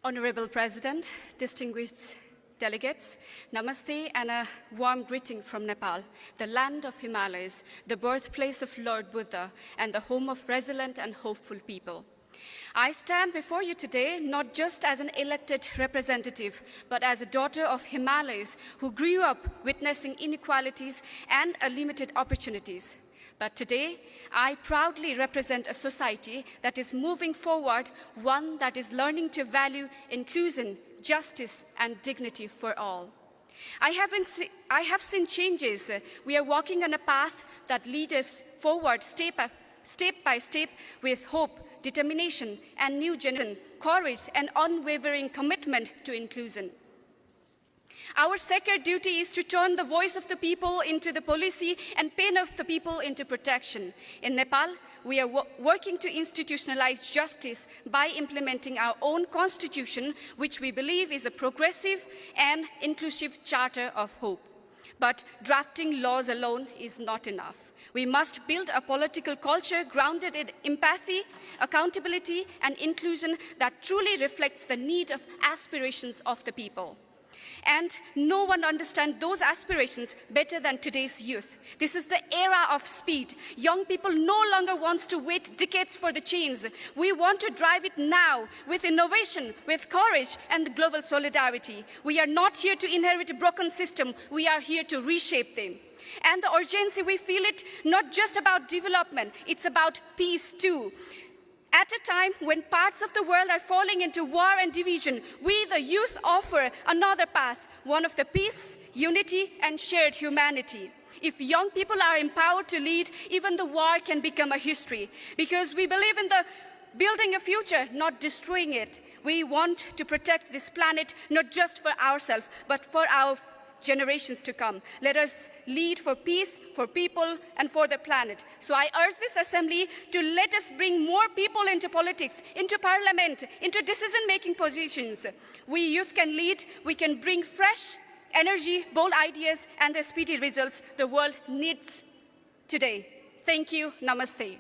Honorable President, distinguished delegates, Namaste and a warm greeting from Nepal, the land of Himalayas, the birthplace of Lord Buddha, and the home of resilient and hopeful people. I stand before you today not just as an elected representative, but as a daughter of Himalayas who grew up witnessing inequalities and limited opportunities. But today, I proudly represent a society that is moving forward, one that is learning to value inclusion, justice, and dignity for all. I have seen changes. We are walking on a path that leads us forward step by step with hope, determination, and new generation, courage, and unwavering commitment to inclusion. Our sacred duty is to turn the voice of the people into the policy and pain of the people into protection. In Nepal, we are working to institutionalize justice by implementing our own constitution, which we believe is a progressive and inclusive charter of hope. But drafting laws alone is not enough. We must build a political culture grounded in empathy, accountability, and inclusion that truly reflects the need of aspirations of the people. And no one understands those aspirations better than today's youth. This is the era of speed. Young people no longer want to wait decades for the change. We want to drive it now with innovation, with courage, and global solidarity. We are not here to inherit a broken system. We are here to reshape them. And the urgency, we feel it not just about development, it's about peace too. At a time when parts of the world are falling into war and division, we, the youth, offer another path, one of the peace, unity, and shared humanity. If young people are empowered to lead, even the war can become a history, because we believe in the building a future, not destroying it. We want to protect this planet, not just for ourselves, but for our generations to come. Let us lead for peace, for people, and for the planet. So I urge this assembly to let us bring more people into politics, into parliament, into decision-making positions. We youth can lead, we can bring fresh energy, bold ideas, and the speedy results the world needs today. Thank you. Namaste.